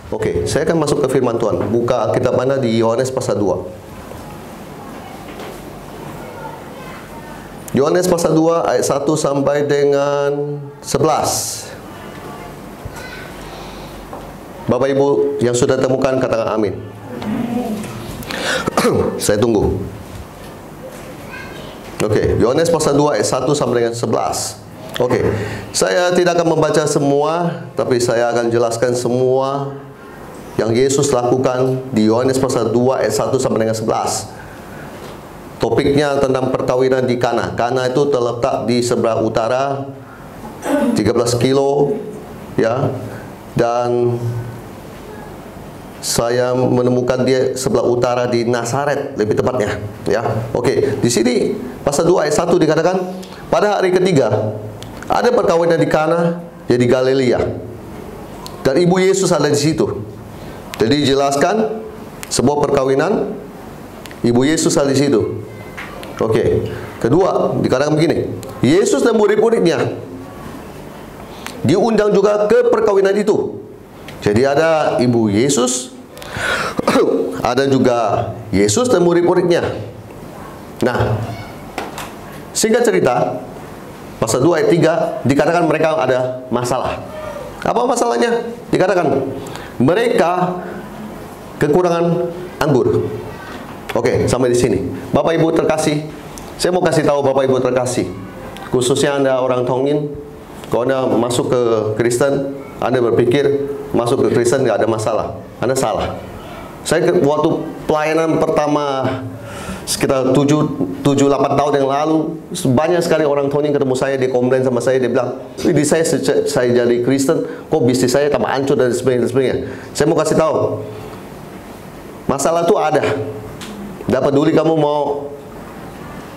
Oke, saya akan masuk ke firman Tuhan. Buka kitab Anda di Yohanes pasal 2. Yohanes pasal 2 ayat 1 sampai dengan 11. Bapak Ibu yang sudah temukan katakan amin. Saya tunggu. Oke, Yohanes pasal 2 ayat 1 sampai dengan 11. Oke, saya tidak akan membaca semua, tapi saya akan jelaskan semua yang Yesus lakukan di Yohanes pasal 2 ayat 1 sampai dengan 11. Topiknya tentang perkawinan di Kana. Kana itu terletak di sebelah utara 13 kilo ya. Dan saya menemukan dia sebelah utara di Nazaret lebih tepatnya ya. Oke, di sini pasal 2 ayat 1 dikatakan pada hari ketiga ada perkawinan di Kana ya di Galilea. Dan ibu Yesus ada di situ. Jadi dijelaskan sebuah perkawinan, ibu Yesus ada di situ. Oke. Kedua, dikatakan begini, Yesus dan murid-muridnya diundang juga ke perkawinan itu. Jadi ada ibu Yesus, ada juga Yesus dan murid-muridnya. Nah, singkat cerita, pasal 2 ayat 3 dikatakan mereka ada masalah. Apa masalahnya? Dikatakan mereka kekurangan anggur. Oke, sampai di sini. Bapak Ibu terkasih, saya mau kasih tahu Bapak Ibu terkasih, khususnya Anda orang Tongin, kalau Anda masuk ke Kristen, Anda berpikir masuk ke Kristen nggak ada masalah. Anda salah. Saya waktu pelayanan pertama sekitar 7-8 tahun yang lalu, banyak sekali orang Tongin ketemu saya, dia komplain sama saya, dia bilang, "Ini saya jadi Kristen, kok bisnis saya tambah hancur dan sebagainya." Saya mau kasih tahu, masalah itu ada. Tidak peduli kamu mau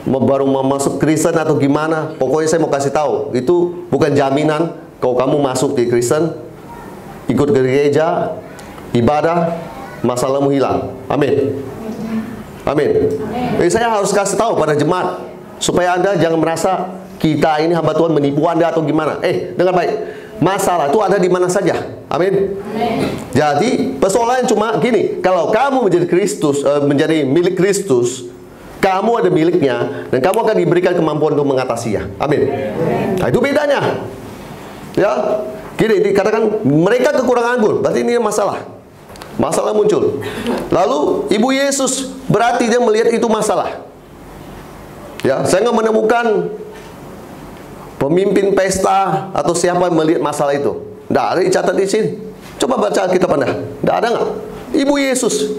baru mau masuk Kristen atau gimana, pokoknya saya mau kasih tahu, itu bukan jaminan kalau kamu masuk di Kristen, ikut ke gereja, ibadah, masalahmu hilang. Amin. Amin. Jadi saya harus kasih tahu pada jemaat supaya Anda jangan merasa kita ini hamba Tuhan menipu Anda atau gimana. Dengar baik. Masalah itu ada di mana saja. Amin. Jadi persoalannya cuma gini, kalau kamu menjadi Kristus, menjadi milik Kristus, kamu ada miliknya dan kamu akan diberikan kemampuan untuk mengatasinya. Amin. Nah, itu bedanya. Ya. Gini dikatakan mereka kekurangan anggur, berarti ini masalah. Masalah muncul. Lalu ibu Yesus berarti dia melihat itu masalah. Ya, saya nggak menemukan pemimpin pesta atau siapa yang melihat masalah itu. Nggak ada dicatat di sini. Coba baca kitab Anda. Nggak ada nggak? Ibu Yesus.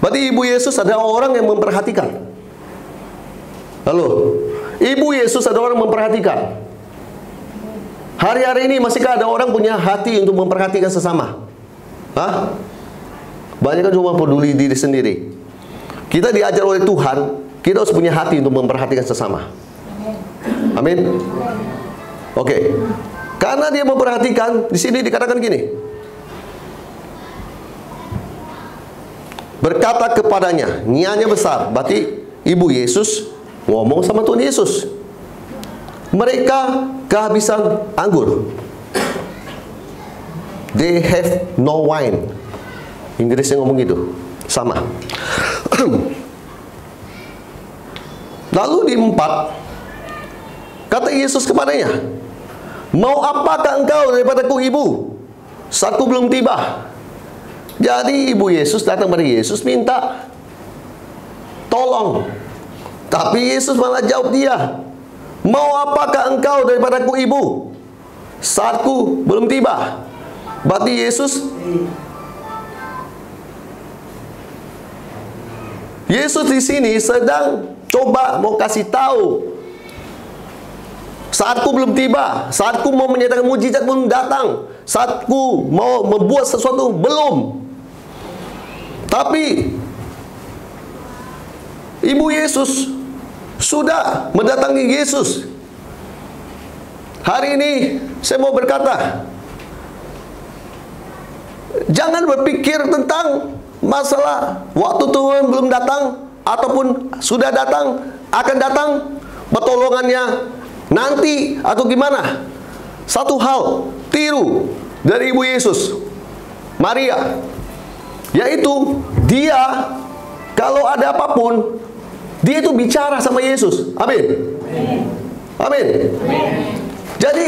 Berarti ibu Yesus ada orang yang memperhatikan. Lalu, ibu Yesus ada orang yang memperhatikan. Hari-hari ini masihkah ada orang punya hati untuk memperhatikan sesama? Hah? Banyak kan cuma peduli diri sendiri. Kita diajar oleh Tuhan, kita harus punya hati untuk memperhatikan sesama. Amin. Oke. Karena dia memperhatikan, di sini dikatakan gini. Berkata kepadanya, niatnya besar. Berarti ibu Yesus ngomong sama Tuhan Yesus. Mereka kehabisan anggur. They have no wine. Inggrisnya ngomong gitu, sama. Lalu di 4, kata Yesus kepadanya, "Mau apakah engkau daripadaku, ibu? Saatku belum tiba." Jadi ibu Yesus datang pada Yesus minta tolong. Tapi Yesus malah jawab dia, "Mau apakah engkau daripadaku, ibu? Saatku belum tiba." Berarti Yesus di sini sedang coba mau kasih tahu, saatku belum tiba, saatku mau menyatakan mujizat belum datang, saatku mau membuat sesuatu belum. Tapi ibu Yesus sudah mendatangi Yesus. Hari ini saya mau berkata, jangan berpikir tentang masalah waktu Tuhan belum datang ataupun sudah datang, akan datang, pertolongannya nanti atau gimana. Satu hal, tiru dari ibu Yesus, Maria. Yaitu dia kalau ada apapun, dia itu bicara sama Yesus. Amin. Amin. Jadi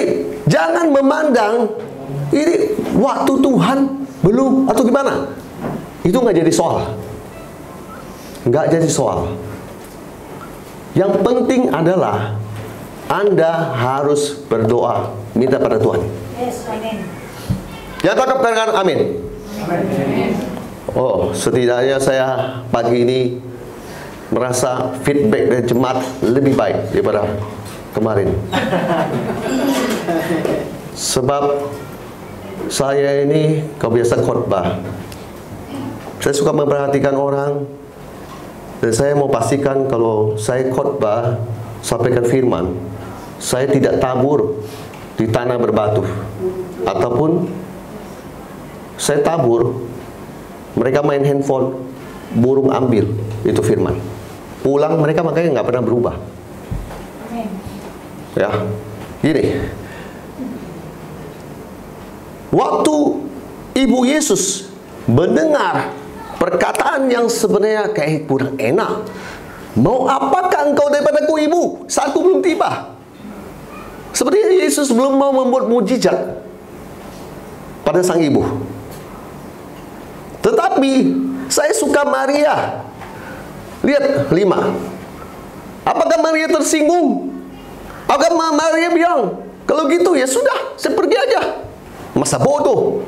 jangan memandang ini waktu Tuhan belum atau gimana. Itu nggak jadi soal. Nggak jadi soal. Yang penting adalah Anda harus berdoa, minta pada Tuhan. Yes, amin. Yang tangkap katakan amin. Oh, setidaknya saya pagi ini merasa feedback dari jemaat lebih baik daripada kemarin. Sebab saya ini kebiasaan khotbah. Saya suka memperhatikan orang, dan saya mau pastikan kalau saya khotbah sampaikan firman, saya tidak tabur di tanah berbatu, ataupun saya tabur mereka main handphone, burung ambil itu firman, pulang mereka makanya nggak pernah berubah. Ya, gini, waktu Ibu Yesus mendengar perkataan yang sebenarnya kayak kurang enak, mau apakah engkau daripadaku ibu, saatku belum tiba. Sepertinya Yesus belum mau membuat mujizat pada sang ibu. Tetapi saya suka Maria. Lihat 5. Apakah Maria tersinggung? Apakah Maria bilang, kalau gitu ya sudah, saya pergi aja. Masa bodoh.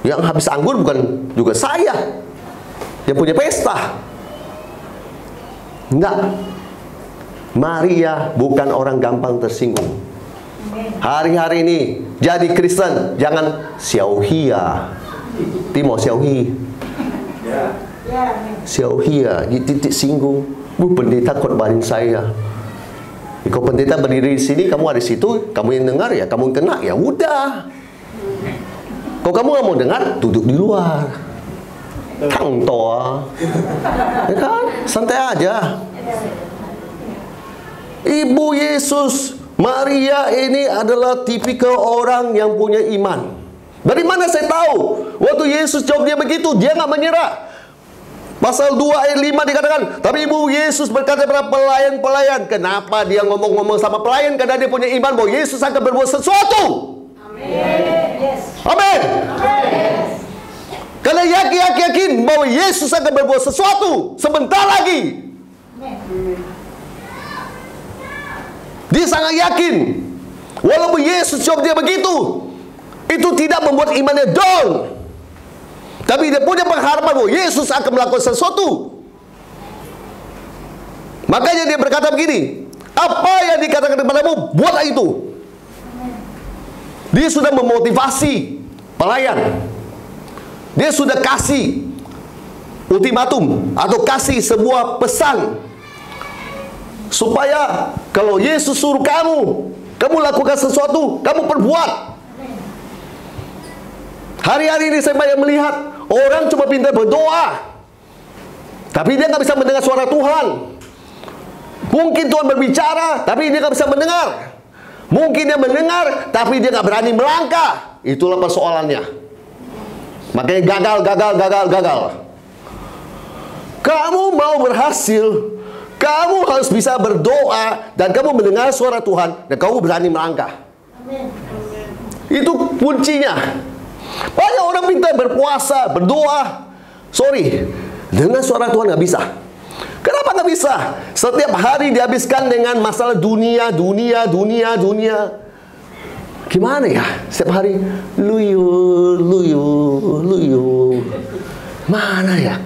Yang habis anggur bukan juga saya yang punya pesta. Enggak. Maria bukan orang gampang tersinggung. Hari-hari ini jadi Kristen jangan xiao-hia. Timo xiao-hi. Xiao-hia, titik singgung. Bu, pendeta khotbahin saya. Kalau pendeta berdiri di sini, kamu ada di situ, kamu yang dengar ya, kamu yang kena ya udah. Kalau kamu nggak mau dengar, duduk di luar. Tang toa, ya kan? Santai aja. Ibu Yesus, Maria ini adalah tipikal orang yang punya iman. Dari mana saya tahu? Waktu Yesus jawab dia begitu, dia nggak menyerah. Pasal 2 ayat 5 dikatakan, tapi Ibu Yesus berkata kepada pelayan-pelayan. Kenapa dia ngomong-ngomong sama pelayan? Karena dia punya iman bahwa Yesus akan berbuat sesuatu. Amin. Karena yakin bahwa Yesus akan berbuat sesuatu sebentar lagi. Dia sangat yakin. Walaupun Yesus jawab dia begitu, itu tidak membuat imannya down. Tapi dia punya pengharapan bahwa Yesus akan melakukan sesuatu. Makanya dia berkata begini, apa yang dikatakan kepadamu, buatlah itu. Dia sudah memotivasi pelayan. Dia sudah kasih ultimatum atau kasih sebuah pesan, supaya kalau Yesus suruh kamu lakukan sesuatu, kamu perbuat. Hari-hari ini saya banyak melihat orang cuma pintar berdoa, tapi dia nggak bisa mendengar suara Tuhan. Mungkin Tuhan berbicara, tapi dia nggak bisa mendengar. Mungkin dia mendengar, tapi dia nggak berani melangkah. Itulah persoalannya. Makanya gagal. Kamu mau berhasil, kamu harus bisa berdoa dan kamu mendengar suara Tuhan dan kamu berani melangkah. Itu kuncinya. Banyak orang pintar berpuasa, berdoa, dengan suara Tuhan nggak bisa. Kenapa nggak bisa? Setiap hari dihabiskan dengan masalah dunia. Gimana ya? Setiap hari luyu. Mana ya?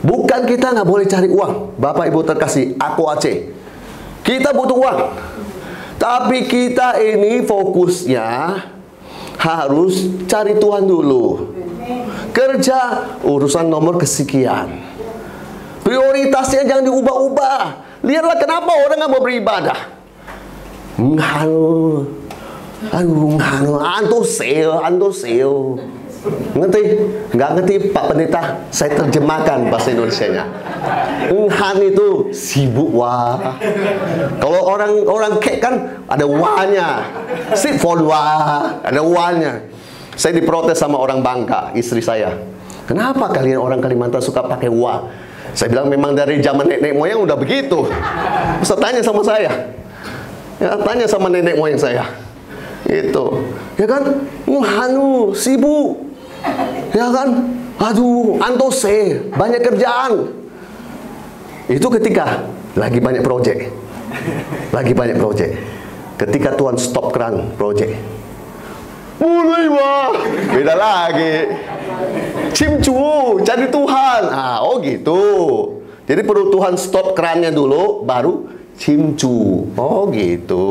Bukan kita nggak boleh cari uang, Bapak Ibu terkasih, aku Aceh. Kita butuh uang, tapi kita ini fokusnya harus cari Tuhan dulu. Kerja urusan nomor kesekian. Prioritasnya jangan diubah-ubah. Lihatlah kenapa orang nggak mau beribadah. Antuseo. Ngerti? Nggak ngerti Pak Pendeta? Saya terjemahkan bahasa Indonesianya. Enghan itu sibuk wah. Kalau orang kek kan ada wahnya. Sip for wah, ada wahnya. Saya diprotes sama orang Bangka, istri saya. Kenapa kalian orang Kalimantan suka pakai wa? Saya bilang memang dari zaman nenek moyang udah begitu. Bisa tanya sama saya. Ya, tanya sama nenek moyang saya. Itu. Ya kan? Hanu, sibuk. Ya kan? Aduh, antose, banyak kerjaan. Itu ketika lagi banyak proyek. Lagi banyak proyek. Ketika Tuhan stop keran proyek. Mulai wah, beda lagi. Cimcu, cari Tuhan. Oh gitu. Jadi perlu Tuhan stop kerannya dulu, baru cimcu. Oh gitu.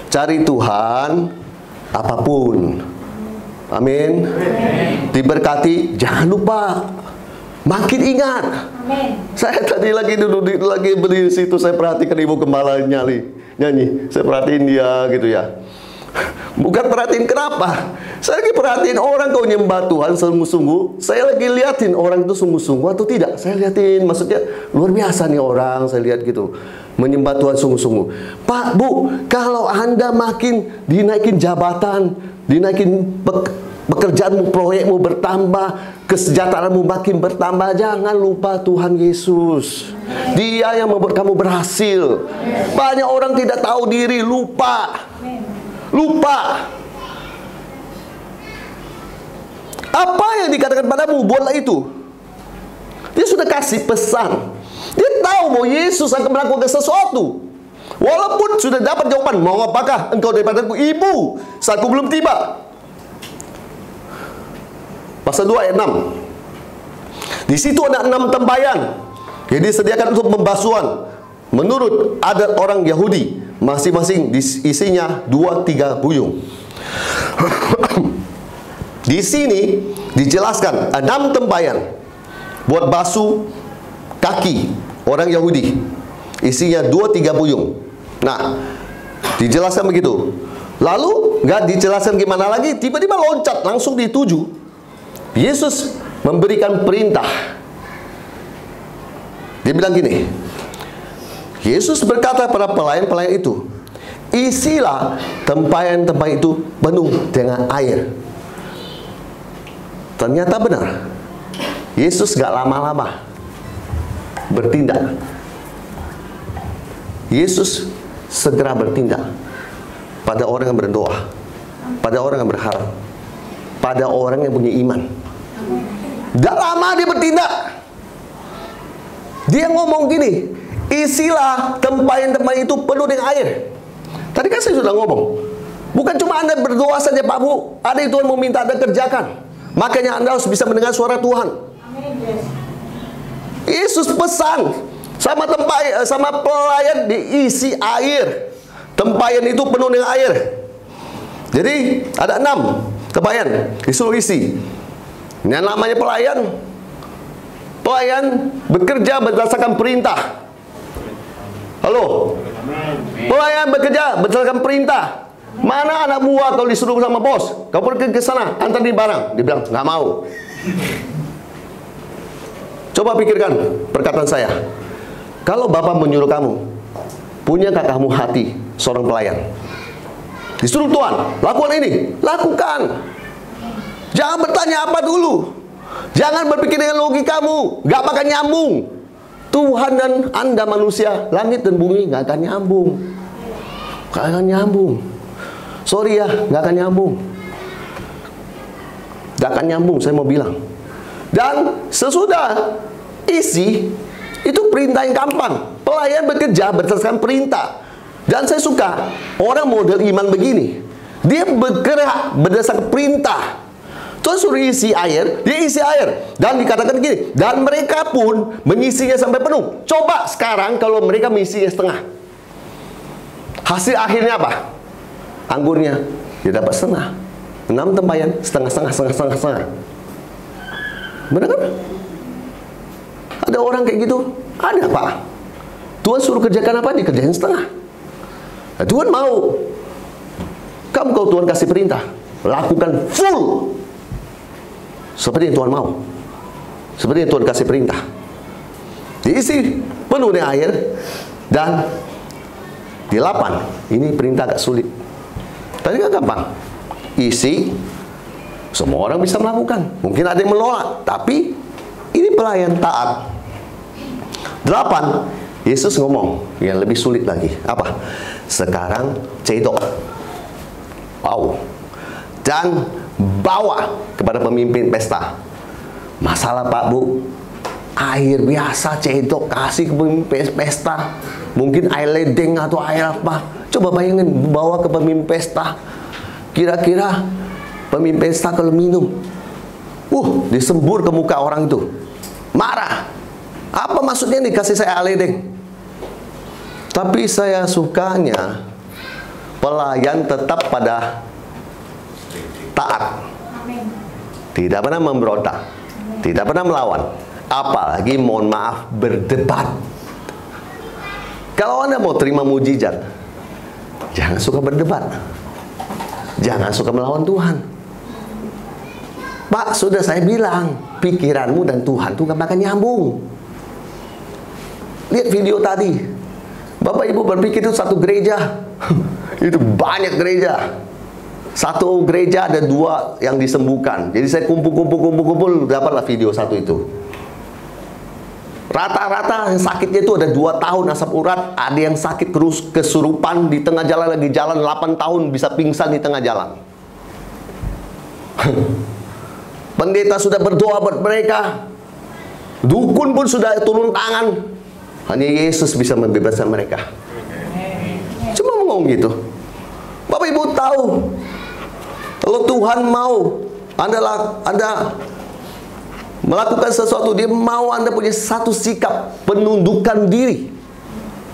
Cari Tuhan apapun. Amin. Diberkati, jangan lupa. Makin ingat. Amin. Saya tadi lagi duduk lagi berdiri situ, saya perhatikan Ibu Gembala nyanyi. Saya perhatiin dia gitu ya. Bukan perhatiin kenapa. Saya lagi perhatiin orang kau nyembah Tuhan sungguh-sungguh. Saya lagi liatin orang itu sungguh-sungguh atau tidak. Saya liatin, maksudnya luar biasa nih orang. Saya lihat gitu, menyembah Tuhan sungguh-sungguh. Pak, Bu, kalau Anda makin dinaikin jabatan, dinaikin pekerjaanmu, proyekmu bertambah, kesejahteraanmu makin bertambah, jangan lupa Tuhan Yesus. Dia yang membuat kamu berhasil. Banyak orang tidak tahu diri, lupa. Apa yang dikatakan padamu, buatlah itu. Dia sudah kasih pesan. Dia tahu bahwa Yesus akan melakukan sesuatu. Walaupun sudah dapat jawaban, mau apakah engkau daripadaku, Ibu, saatku belum tiba. Pasal 2 ayat 6. Di situ ada 6 tempayan yang disediakan untuk pembasuhan. Menurut adat orang Yahudi, masing-masing isinya 2-3 buyung. Di sini dijelaskan 6 tempayan buat basuh kaki orang Yahudi. Isinya 2-3 buyung. Nah, dijelaskan begitu. Lalu nggak dijelaskan gimana lagi, tiba-tiba loncat langsung dituju. Yesus memberikan perintah. Dia bilang gini, Yesus berkata pada pelayan-pelayan itu, isilah tempayan-tempayan itu penuh dengan air. Ternyata benar, Yesus gak lama-lama bertindak. Yesus segera bertindak pada orang yang berdoa, pada orang yang berharap, pada orang yang punya iman. Gak lama dia bertindak. Dia ngomong gini, isilah tempayan-tempayan itu penuh dengan air. Tadi kan saya sudah ngomong, bukan cuma Anda berdoa saja Pak Bu, ada yang Tuhan mau minta Anda kerjakan. Makanya Anda harus bisa mendengar suara Tuhan. Yesus pesan sama pelayan diisi air. Tempayan itu penuh dengan air. Jadi ada 6 tempayan disuruh isi. Yang namanya pelayan. Pelayan bekerja berdasarkan perintah. Halo. Pelayan bekerja berdasarkan perintah. Mana anak buah kalau disuruh sama bos, kau pergi ke sana, antar di barang. Dia bilang, nggak mau. Coba pikirkan perkataan saya. Kalau Bapak menyuruh kamu, punyakah kamu hati seorang pelayan? Disuruh Tuhan, lakukan ini, lakukan. Jangan bertanya apa dulu. Jangan berpikir dengan logikamu, nggak bakal nyambung. Tuhan dan Anda manusia, langit dan bumi nggak akan nyambung. Nggak akan nyambung. Sorry ya, nggak akan nyambung. Nggak akan nyambung, saya mau bilang. Dan sesudah isi, itu perintah yang gampang. Pelayan bekerja berdasarkan perintah. Dan saya suka orang model iman begini. Dia bergerak berdasarkan perintah. Tuhan suruh isi air, dia isi air. Dan dikatakan gini, dan mereka pun mengisinya sampai penuh. Coba sekarang kalau mereka mengisinya setengah. Hasil akhirnya apa? Anggurnya dia dapat setengah. 6 tempayan, setengah. Benar kan? Ada orang kayak gitu? Ada Pak. Tuhan suruh kerjakan apa? Dikerjain setengah. Nah, Tuhan mau. Kamu kalau Tuhan kasih perintah, lakukan full. Seperti yang Tuhan mau. Seperti yang Tuhan kasih perintah. Diisi penuh dengan air. Dan di 8, ini perintah agak sulit. Tadi kan gampang. Isi, Semua orang bisa melakukan. Mungkin ada yang menolak, tapi ini pelayan taat. 8, Yesus ngomong yang lebih sulit lagi. Apa? Sekarang cedok. Wow. Dan bawa kepada pemimpin pesta. Masalah Pak Bu, air biasa cedok kasih ke pemimpin pesta. Mungkin air ledeng atau air apa. Coba bayangin, bawa ke pemimpin pesta. Kira-kira pemimpin pesta kalau minum, disembur ke muka orang itu. Marah. Apa maksudnya nih kasih saya air ledeng? Tapi saya sukanya pelayan tetap pada taat. Tidak pernah memberontak. Tidak pernah melawan. Apalagi mohon maaf berdebat. Kalau Anda mau terima mujizat, jangan suka berdebat. Jangan suka melawan Tuhan. Pak, sudah saya bilang, pikiranmu dan Tuhan tuh gak bakal nyambung. Lihat video tadi. Bapak Ibu berpikir itu satu gereja. Itu banyak gereja. Satu gereja ada 2 yang disembuhkan. Jadi saya kumpul, dapatlah video satu itu. Rata-rata yang sakitnya itu ada 2 tahun asap urat. Ada yang sakit kesurupan di tengah jalan, lagi jalan 8 tahun bisa pingsan di tengah jalan. Pendeta sudah berdoa buat mereka. Dukun pun sudah turun tangan. Hanya Yesus bisa membebaskan mereka. Cuma ngomong gitu. Bapak Ibu tahu, kalau Tuhan mau Anda melakukan sesuatu, Dia mau Anda punya satu sikap penundukan diri,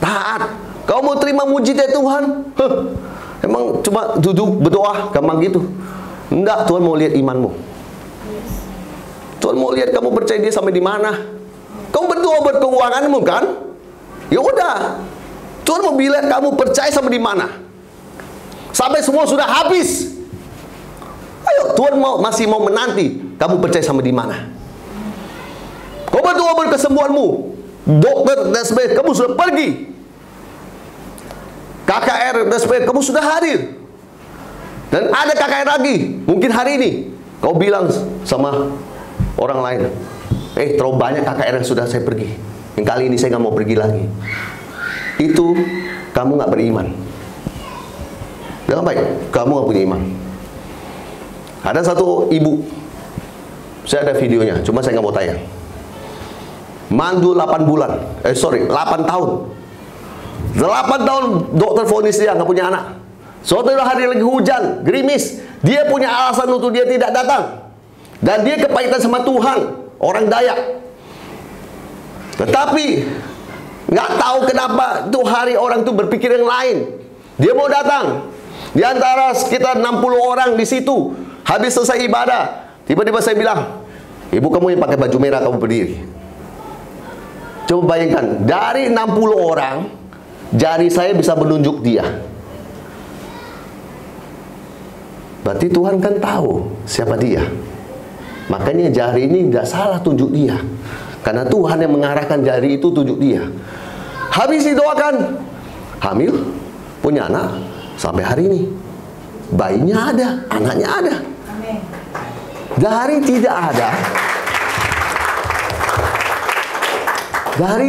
taat. Kau mau terima mujizat Tuhan? Emang cuma duduk berdoa gampang gitu? Enggak, Tuhan mau lihat imanmu. Tuhan mau lihat kamu percaya Dia sampai di mana. Kamu berdoa buat keuanganmu kan? Ya udah, Tuhan mau lihat kamu percaya sampai di mana. Sampai semua sudah habis. Ayo, Tuhan masih mau menanti kamu percaya sampai di mana. Kau berdoa buat kesembuhanmu, dokter dan sebagainya, kamu sudah pergi. KKR dan sebagainya, kamu sudah hadir. Dan ada KKR lagi, mungkin hari ini kau bilang sama orang lain, terlalu banyak KKR yang sudah saya pergi, yang kali ini saya nggak mau pergi lagi. Itu kamu nggak beriman. Dengan baik, kamu nggak punya iman. Ada satu ibu, saya ada videonya, cuma saya nggak mau tayang. Mandu 8 bulan, 8 tahun. 8 tahun dokter vonis dia nggak punya anak. Suatu hari lagi hujan, gerimis, dia punya alasan untuk dia tidak datang. Dan dia kepahitan sama Tuhan, orang Dayak. Tetapi nggak tahu kenapa tuh hari orang tuh berpikir yang lain. Dia mau datang. Di antara sekitar 60 orang di situ, habis selesai ibadah, tiba-tiba saya bilang, ibu kamu yang pakai baju merah, kamu berdiri. Coba bayangkan, dari 60 orang, jari saya bisa menunjuk dia. Berarti Tuhan kan tahu siapa dia. Makanya jari ini tidak salah tunjuk dia. Karena Tuhan yang mengarahkan jari itu tunjuk dia. Habis didoakan, hamil, punya anak, sampai hari ini. Bayinya ada, anaknya ada. Dari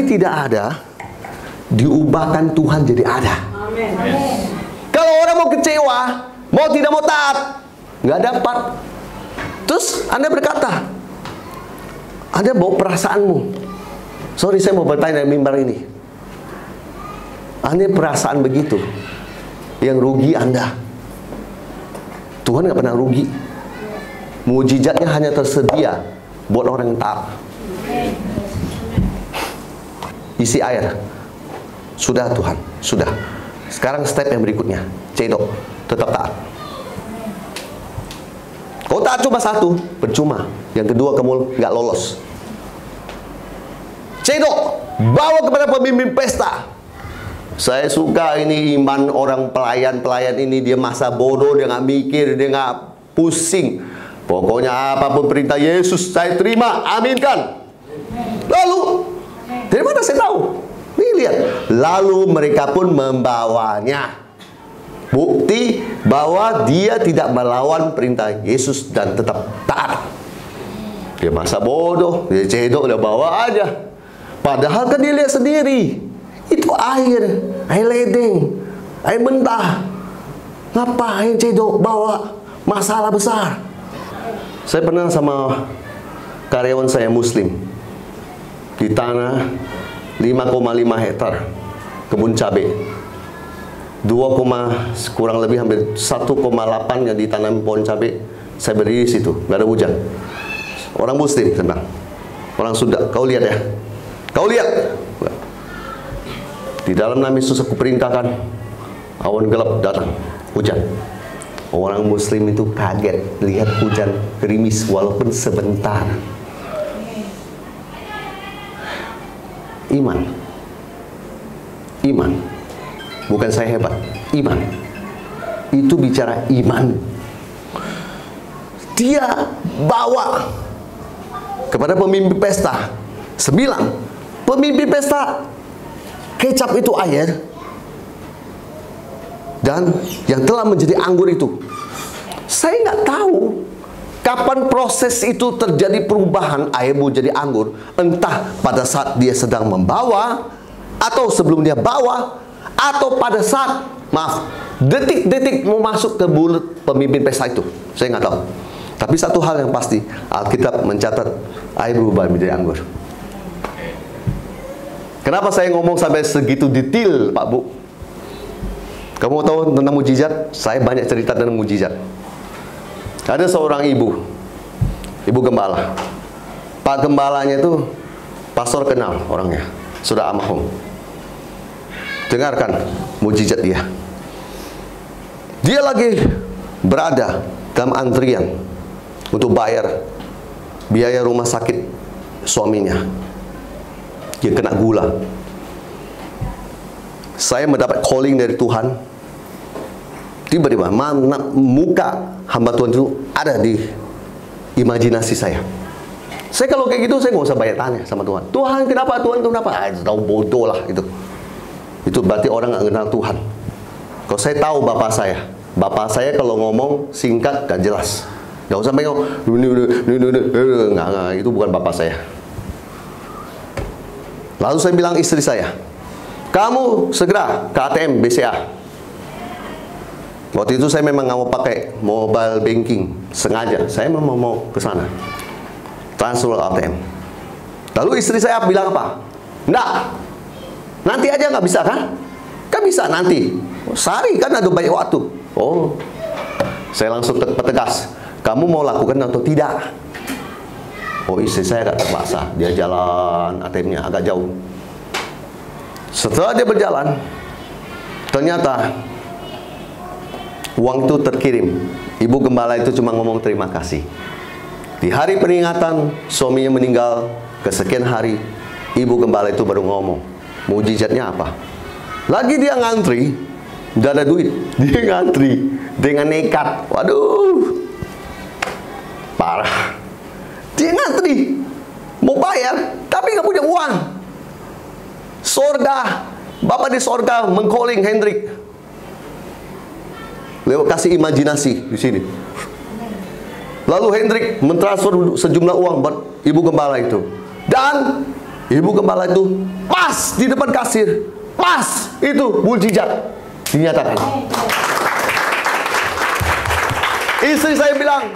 tidak ada, diubahkan Tuhan jadi ada. Kalau orang mau kecewa, mau tidak mau taat, nggak dapat. Terus Anda berkata, Anda bawa perasaanmu. Sorry, saya mau bertanya dari mimbar ini. Anda perasaan begitu, yang rugi Anda. Tuhan nggak pernah rugi. Mujizatnya hanya tersedia buat orang yang taat. Isi air. Sudah Tuhan, sudah. Sekarang step yang berikutnya, cedok, tetap taat. Kau taat cuma satu, percuma. Yang kedua kamu nggak lolos. Cedok, bawa kepada pemimpin pesta. Saya suka ini iman orang pelayan ini, dia masa bodoh, dia nggak mikir, dia nggak pusing. Pokoknya apapun perintah Yesus saya terima, aminkan. Lalu dari mana saya tahu? Nih lihat, lalu mereka pun membawanya. Bukti bahwa dia tidak melawan perintah Yesus dan tetap taat. Dia masa bodoh, dia cedok, dia bawa aja. Padahal kan dia lihat sendiri, itu air ledeng, air mentah. Ngapain cedok bawa? Masalah besar. Saya pernah sama karyawan saya Muslim di tanah 5,5 hektar kebun cabai. 2, kurang lebih hampir 1,8 yang ditanam pohon cabai. Saya berdiri di situ, nggak ada hujan. Orang Muslim senang, orang Sunda. Kau lihat ya, kau lihat. Di dalam nama Yesus aku perintahkan awan gelap datang, hujan. Orang Muslim itu kaget lihat hujan gerimis walaupun sebentar. Iman, iman. Bukan saya hebat, iman. Itu bicara iman. Dia bawa kepada pemimpin pesta. 9, pemimpin pesta, kecap itu air, dan yang telah menjadi anggur itu. Saya nggak tahu kapan proses itu terjadi perubahan air menjadi anggur. Entah pada saat dia sedang membawa, atau sebelum dia bawa, atau pada saat, maaf, detik-detik mau masuk ke mulut pemimpin pesta itu. Saya nggak tahu. Tapi satu hal yang pasti, Alkitab mencatat air berubah menjadi anggur. Kenapa saya ngomong sampai segitu detail, Pak Bu? Kamu tahu tentang mujizat? Saya banyak cerita tentang mujizat. Ada seorang ibu gembala. Pak gembalanya itu pastor kenal orangnya, sudah almarhum. Dengarkan mujizat dia. Dia lagi berada dalam antrian untuk bayar biaya rumah sakit suaminya. Dia kena gula. Saya mendapat calling dari Tuhan. Tiba-tiba muka hamba Tuhan itu ada di imajinasi saya. Saya kalau kayak gitu, saya nggak usah banyak tanya sama Tuhan. Tuhan kenapa? Tuhan kenapa? Tahu bodoh lah itu. Itu berarti orang nggak kenal Tuhan. Kalau saya tahu bapak saya kalau ngomong singkat dan jelas. Nggak usah bengong. Nggak, itu bukan bapak saya. Lalu saya bilang istri saya, kamu segera ke ATM BCA. Waktu itu saya memang nggak mau pakai mobile banking, sengaja. Saya memang mau ke sana, transfer ATM. Lalu istri saya bilang apa? Enggak, nanti aja. Nggak bisa kan? Kan bisa nanti. Sehari kan ada banyak waktu. Oh, saya langsung tegas. Kamu mau lakukan atau tidak? Oh, istri saya agak terpaksa. Dia jalan ATM-nya agak jauh. Setelah dia berjalan, ternyata uang itu terkirim. Ibu gembala itu cuma ngomong terima kasih. Di hari peringatan suaminya meninggal, kesekian hari, ibu gembala itu baru ngomong. Mujizatnya apa? Lagi dia ngantri, nggak ada duit. Dia ngantri dengan nekat. Waduh, parah. Dia ngantri, mau bayar, tapi nggak punya uang. Sorga, Bapak di sorga mengcalling Hendrik. Lewat kasih imajinasi di sini. Lalu Hendrik mentransfer sejumlah uang buat ibu gembala itu. Dan ibu gembala itu pas di depan kasir. Pas itu mujizat dinyatakan. Istri saya bilang,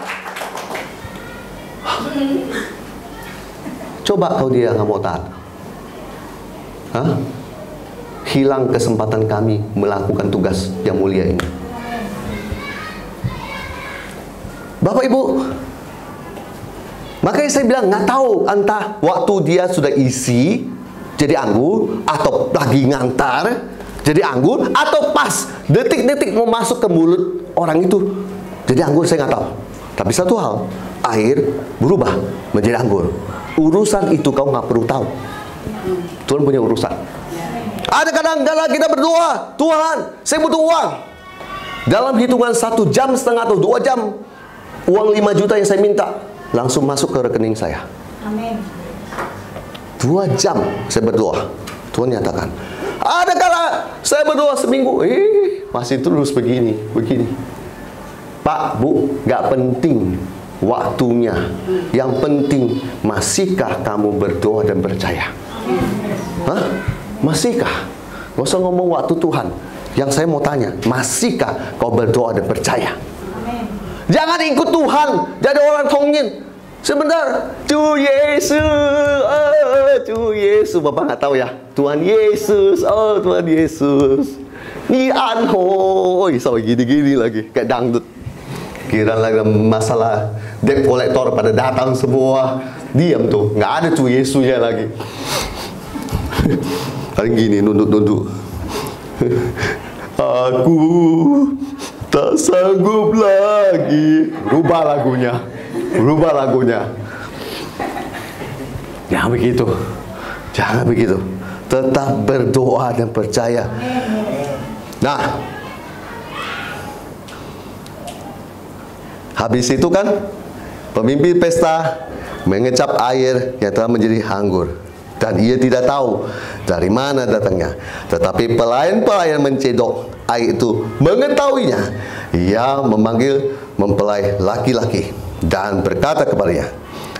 coba kau dia nggak mau taat. Hah? Hilang kesempatan kami melakukan tugas yang mulia ini. Bapak Ibu, makanya saya bilang nggak tahu entah waktu dia sudah isi jadi anggur, atau lagi ngantar jadi anggur, atau pas detik-detik mau masuk ke mulut orang itu jadi anggur, saya nggak tahu. Tapi satu hal, air berubah menjadi anggur. Urusan itu kau nggak perlu tahu. Tuhan punya urusan. Ada kadang-kadang kita berdoa, Tuhan, saya butuh uang. Dalam hitungan 1 jam setengah atau 2 jam, uang 5 juta yang saya minta langsung masuk ke rekening saya. Amin. 2 jam saya berdoa, Tuhan nyatakan. Ada kala saya berdoa seminggu, masih terus begini. Pak, Bu, gak penting waktunya. Yang penting, masihkah kamu berdoa dan percaya? Hah? Masihkah? Gak usah ngomong waktu Tuhan. Yang saya mau tanya, masihkah kau berdoa dan percaya? Jangan ikut Tuhan, jadi orang tongin. Sebentar, Tuhan Yesus, Bapak nggak tahu ya, Tuhan Yesus, oh Tuhan Yesus, ni anhoi, sampai gini-gini lagi, kayak dangdut. Kira lagi masalah debt collector pada datang semua, diam tuh, nggak ada tuh Yesusnya lagi. Paling gini, nunduk-nunduk. Aku tak sanggup lagi. Rubah lagunya. Jangan begitu. Tetap berdoa dan percaya. Nah, habis itu kan pemimpin pesta mengecap air yang telah menjadi anggur. Dan ia tidak tahu dari mana datangnya. Tetapi pelayan-pelayan mencedok air itu mengetahuinya. Ia memanggil mempelai laki-laki dan berkata kepadanya,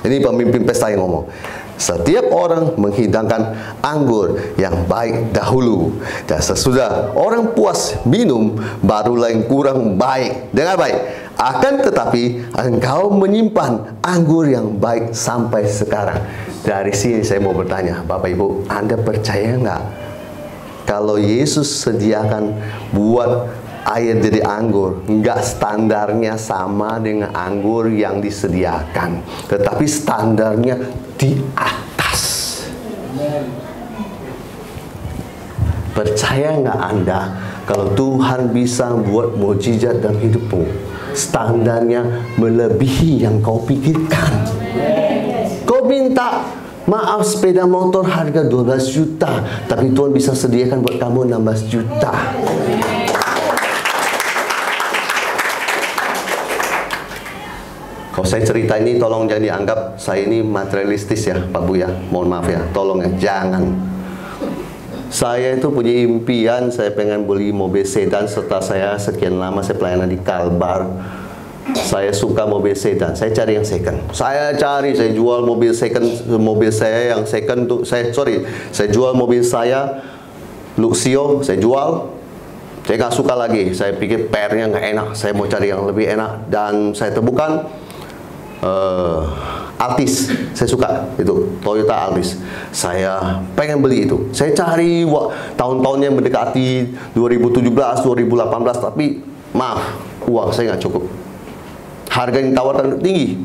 ini pemimpin pesta yang ngomong, setiap orang menghidangkan anggur yang baik dahulu, dan sesudah orang puas minum, barulah yang kurang baik. Dengar baik. Akan tetapi engkau menyimpan anggur yang baik sampai sekarang. Dari sini saya mau bertanya, Bapak Ibu, Anda percaya nggak kalau Yesus sediakan buat air jadi anggur, nggak standarnya sama dengan anggur yang disediakan, tetapi standarnya di atas. Percaya nggak Anda kalau Tuhan bisa buat mukjizat dalam hidupmu, standarnya melebihi yang kau pikirkan. Kau minta maaf sepeda motor harga 12 juta, tapi Tuhan bisa sediakan buat kamu 16 juta. Kalau saya cerita ini, tolong jangan dianggap saya ini materialistis ya, Pak Bu ya. Mohon maaf ya, tolong ya, jangan. Saya itu punya impian, saya pengen beli mobil sedan setelah saya sekian lama saya pelayanan di Kalbar. Saya suka mobil sedan, saya cari yang second. Saya jual mobil second, mobil saya yang second tuh, saya jual mobil saya Luxio, saya jual. Saya nggak suka lagi, saya pikir pernya nggak enak, saya mau cari yang lebih enak, dan saya temukan Altis. Saya suka itu, Toyota Altis. Saya pengen beli itu. Saya cari tahun-tahunnya mendekati 2017, 2018, tapi maaf, uang saya nggak cukup. Harga yang ditawarkan tinggi.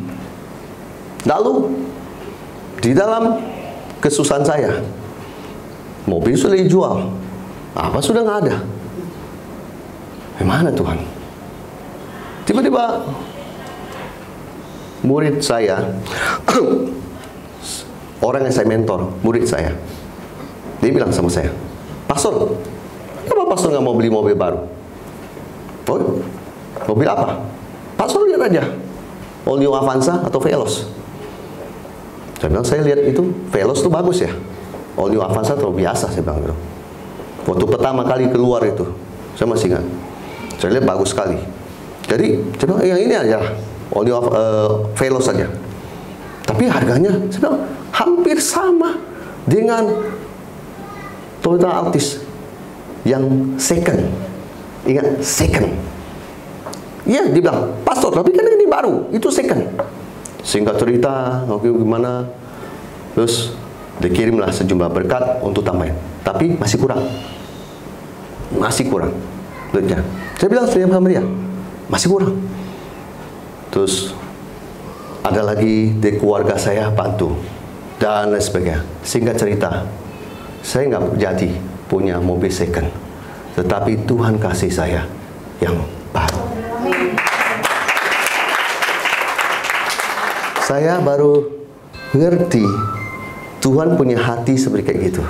Lalu di dalam kesusahan saya, mobil sudah dijual, apa sudah nggak ada. Gimana Tuhan? Tiba-tiba murid saya, orang yang saya mentor, murid saya, dia bilang sama saya, Pastor, kenapa Pastor nggak mau beli mobil baru? Oh, mobil apa? Pastor lihat aja, All New Avanza atau Veloz. Saya bilang, saya lihat itu Veloz itu bagus ya, All New Avanza terlalu biasa, saya bilang gitu. Waktu pertama kali keluar itu, saya masih ingat, saya lihat bagus sekali. Jadi saya bilang, yang ini aja, All New Veloz saja. Tapi harganya, saya bilang, hampir sama dengan Toyota Altis yang second. Ingat, second. Iya, dia bilang, Pastor, tapi kan ini baru, itu second. Singkat cerita, oke, gimana? Terus dikirimlah sejumlah berkat untuk tambahin, tapi masih kurang. Duitnya. Saya bilang sama dia, masih kurang. Terus ada lagi di keluarga saya bantu dan lain sebagainya. Singkat cerita, saya nggak jadi punya mobil second, tetapi Tuhan kasih saya yang baru. Saya baru ngerti Tuhan punya hati seperti kayak gitu.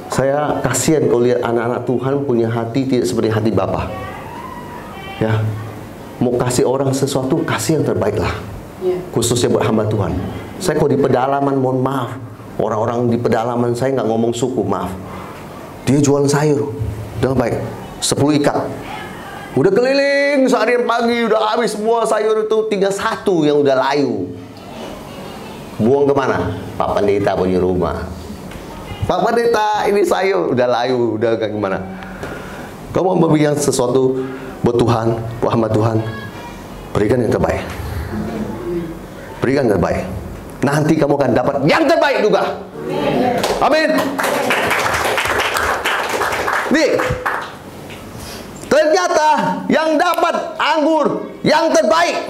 Saya kasihan kalau lihat anak-anak Tuhan punya hati tidak seperti hati Bapa. Ya, mau kasih orang sesuatu, kasih yang terbaik lah. Khususnya buat hamba Tuhan. Saya kalau di pedalaman, mohon maaf, orang-orang di pedalaman saya nggak ngomong suku, maaf. Dia jualan sayur, dengan baik. 10 ikat. Udah keliling seharian pagi, udah habis semua sayur itu, tinggal satu yang udah layu. Buang kemana? Pak Pendeta punya rumah. Pak Pendeta, ini sayur udah layu, udah kayak gimana? Kamu mau memberikan sesuatu buat Tuhan, buat hamba Tuhan, berikan yang terbaik. Berikan yang terbaik. Nanti kamu akan dapat yang terbaik juga. Amin. Nih, ternyata yang dapat anggur yang terbaik.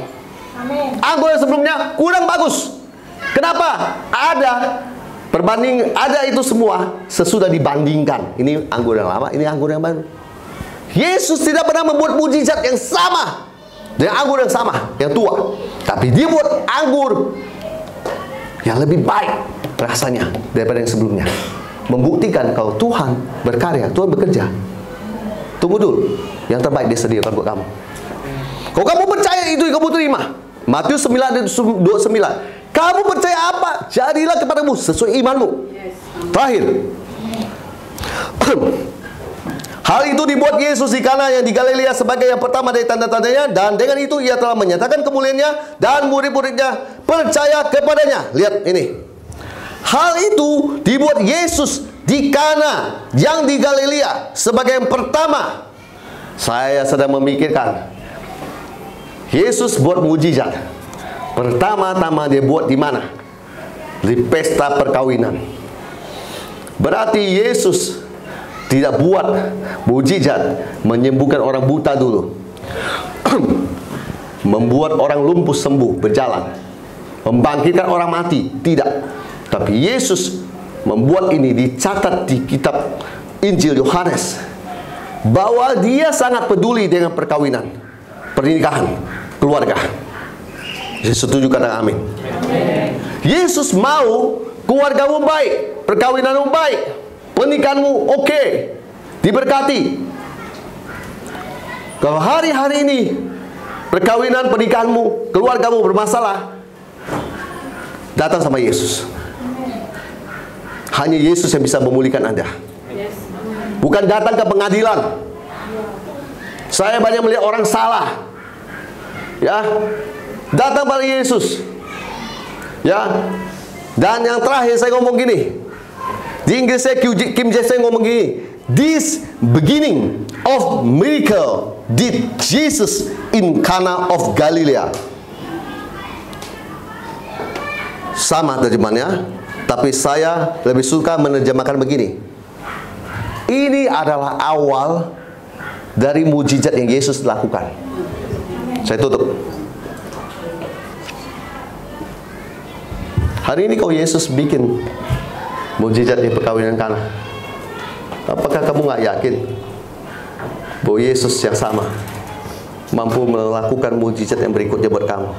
Anggur yang sebelumnya kurang bagus. Kenapa? Ada itu semua sesudah dibandingkan. Ini anggur yang lama, ini anggur yang baru. Yesus tidak pernah membuat mujizat yang sama dengan anggur yang sama, yang tua. Tapi dia buat anggur yang lebih baik rasanya daripada yang sebelumnya. Membuktikan kalau Tuhan berkarya, Tuhan bekerja. Tunggu dulu, yang terbaik dia sediakan buat kamu. Kalau kamu percaya itu, kamu terima. Matius 9:29. Kamu percaya apa? Jadilah kepadamu sesuai imanmu. Terakhir. Hal itu dibuat Yesus di Kana yang di Galilea sebagai yang pertama dari tanda-tandanya, dan dengan itu ia telah menyatakan kemuliaannya dan murid-muridnya percaya kepadanya. Lihat ini. Hal itu dibuat Yesus di Kana yang di Galilea sebagai yang pertama. Saya sedang memikirkan, Yesus buat mujizat. Pertama-tama dia buat di mana? Di pesta perkawinan. Berarti Yesus tidak buat mujizat menyembuhkan orang buta dulu. Membuat orang lumpuh sembuh, berjalan. Membangkitkan orang mati, tidak. Tapi Yesus membuat ini, dicatat di kitab Injil Yohanes, bahwa dia sangat peduli dengan perkawinan, pernikahan, keluarga. Yesus setuju, kata amin. Yesus mau keluargamu baik, perkawinanmu baik, pernikahanmu oke, diberkati. Kalau hari-hari ini perkawinan, pernikahanmu, keluargamu bermasalah, datang sama Yesus. Hanya Yesus yang bisa memulihkan Anda. Bukan datang ke pengadilan. Saya banyak melihat orang salah, ya, datang pada Yesus, ya. Dan yang terakhir saya ngomong gini, di Inggris saya Kim James saya ngomong gini, this beginning of miracle did Jesus in Cana of Galilee. Sama terjemahannya, tapi saya lebih suka menerjemahkan begini. Ini adalah awal dari mujizat yang Yesus lakukan. Saya tutup. Hari ini kalau Yesus bikin mujizat di perkawinan Kana, apakah kamu nggak yakin bahwa Yesus yang sama mampu melakukan mujizat yang berikutnya buat kamu?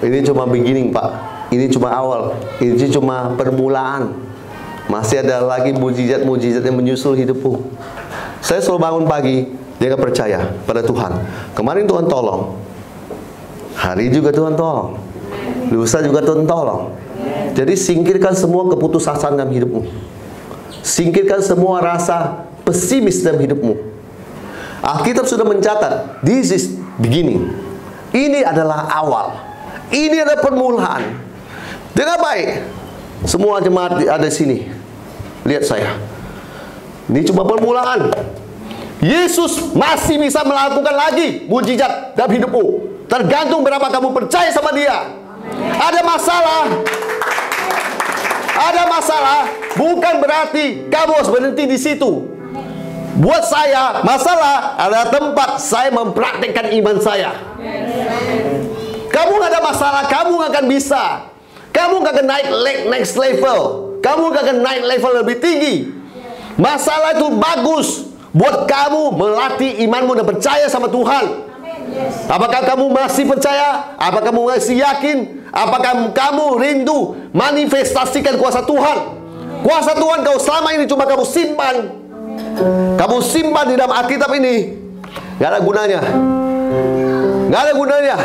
Ini cuma beginning, Pak. Ini cuma awal. Ini cuma permulaan. Masih ada lagi mujizat-mujizat yang menyusul hidupmu. Saya selalu bangun pagi dengan percaya pada Tuhan. Kemarin Tuhan tolong, hari juga Tuhan tolong, lusa juga Tuhan tolong. Jadi singkirkan semua keputusasaan dalam hidupmu. Singkirkan semua rasa pesimis dalam hidupmu. Alkitab sudah mencatat, this is beginning. Ini adalah awal. Ini adalah permulaan. Dengan baik, semua jemaat ada di sini, lihat saya. Ini cuma permulaan. Yesus masih bisa melakukan lagi mujizat dalam hidupmu. Tergantung berapa kamu percaya sama Dia. Ada masalah, ada masalah, bukan berarti kamu harus berhenti di situ. Buat saya, masalah adalah tempat saya mempraktikkan iman saya. Kamu nggak ada masalah, kamu nggak akan bisa. Kamu nggak akan naik next level. Kamu nggak akan naik level lebih tinggi. Masalah itu bagus buat kamu melatih imanmu dan percaya sama Tuhan. Apakah kamu masih percaya? Apakah kamu masih yakin? Apakah kamu rindu manifestasikan kuasa Tuhan? Kuasa Tuhan kau selama ini cuma kamu simpan. Kamu simpan di dalam Alkitab ini. Gak ada gunanya. Gak ada gunanya.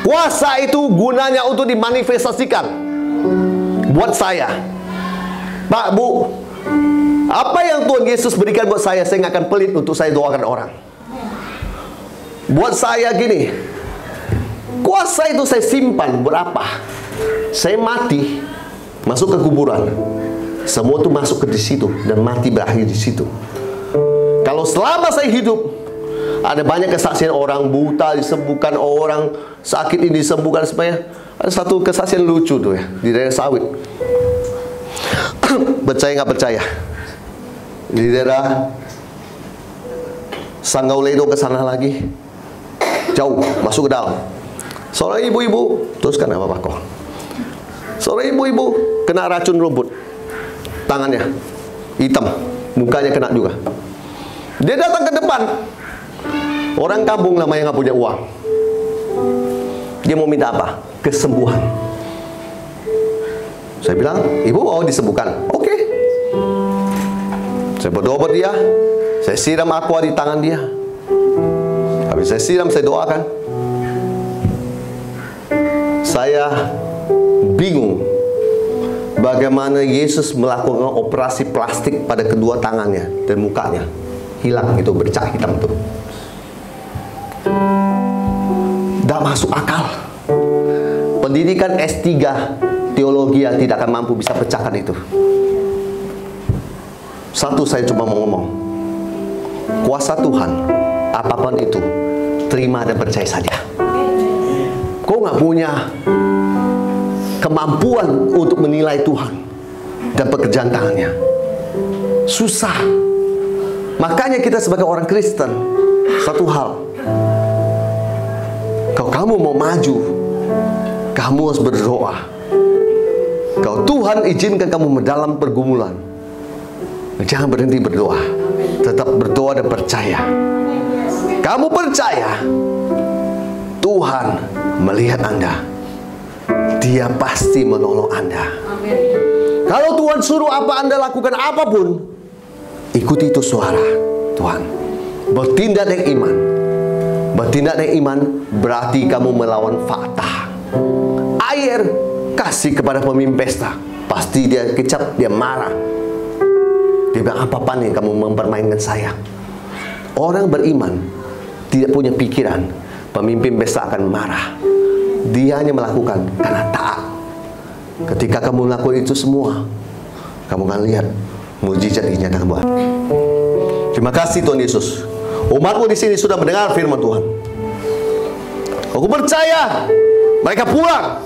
Kuasa itu gunanya untuk dimanifestasikan. Buat saya, Pak, Bu, Apa yang Tuhan Yesus berikan buat saya nggak akan pelit untuk saya doakan orang. Buat saya gini, kuasa itu saya simpan berapa? Saya mati, masuk ke kuburan, semua itu masuk ke di situ dan mati berakhir di situ. Kalau selama saya hidup, ada banyak kesaksian orang buta disembuhkan, orang sakit ini disembuhkan semuanya. Ada satu kesaksian lucu tuh ya, di daerah Sawit. Percaya nggak percaya? Di daerah Sanggauledo ke sana lagi, jauh masuk ke dalam. Seorang ibu-ibu, teruskan apa Pak kok? Seorang ibu-ibu kena racun rumput, tangannya hitam, mukanya kena juga. Dia datang ke depan. Orang kampung namanya nggak punya uang. Dia mau minta apa? Kesembuhan. Saya bilang, ibu mau disembuhkan? Oke. Saya berdoa buat dia. Saya siram aqua di tangan dia. Habis saya siram, saya doakan. Saya bingung bagaimana Yesus melakukan operasi plastik pada kedua tangannya dan mukanya. Hilang itu bercak hitam itu. Tidak masuk akal. Pendidikan S3 teologi yang tidak akan mampu bisa pecahkan itu. Satu saya cuma mau ngomong, kuasa Tuhan apapun itu, terima dan percaya saja. Kau nggak punya kemampuan untuk menilai Tuhan dan pekerjaan tangannya. Susah. Makanya kita sebagai orang Kristen, satu hal, kalau kamu mau maju, kamu harus berdoa. Kalau Tuhan izinkan kamu dalam pergumulan, jangan berhenti berdoa. Tetap berdoa dan percaya. Kamu percaya Tuhan melihat Anda, Dia pasti menolong Anda. Kalau Tuhan suruh apa Anda lakukan apapun, ikuti itu suara Tuhan. Bertindak dengan iman. Bertindak dengan iman berarti kamu melawan fakta. Air kasih kepada pemimpin pesta, pasti dia kecap, dia marah. Dia bilang, apa-apa nih kamu mempermainkan saya. Orang beriman tidak punya pikiran pemimpin pesta akan marah. Dia hanya melakukan karena taat. Ketika kamu melakukan itu semua, kamu akan lihat mujizat dinyatakan buat. Terima kasih Tuhan Yesus. Umatmu di sini sudah mendengar firman Tuhan. Aku percaya mereka pulang,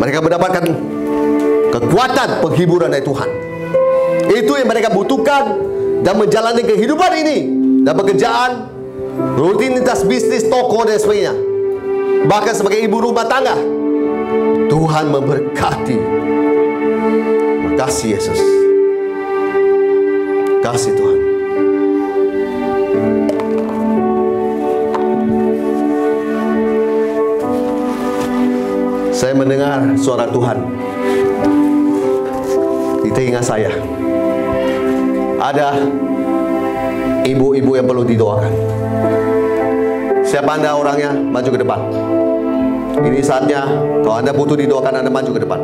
mereka mendapatkan kekuatan penghiburan dari Tuhan. Itu yang mereka butuhkan dan menjalani kehidupan ini dan pekerjaan, rutinitas bisnis, toko dan sebagainya. Bahkan sebagai ibu rumah tangga, Tuhan memberkati. Terima kasih Yesus. Kasih Tuhan. Saya mendengar suara Tuhan di telinga saya. Ada ibu-ibu yang perlu didoakan. Siapa Anda orangnya? Maju ke depan. Ini saatnya. Kalau Anda butuh didoakan, Anda maju ke depan.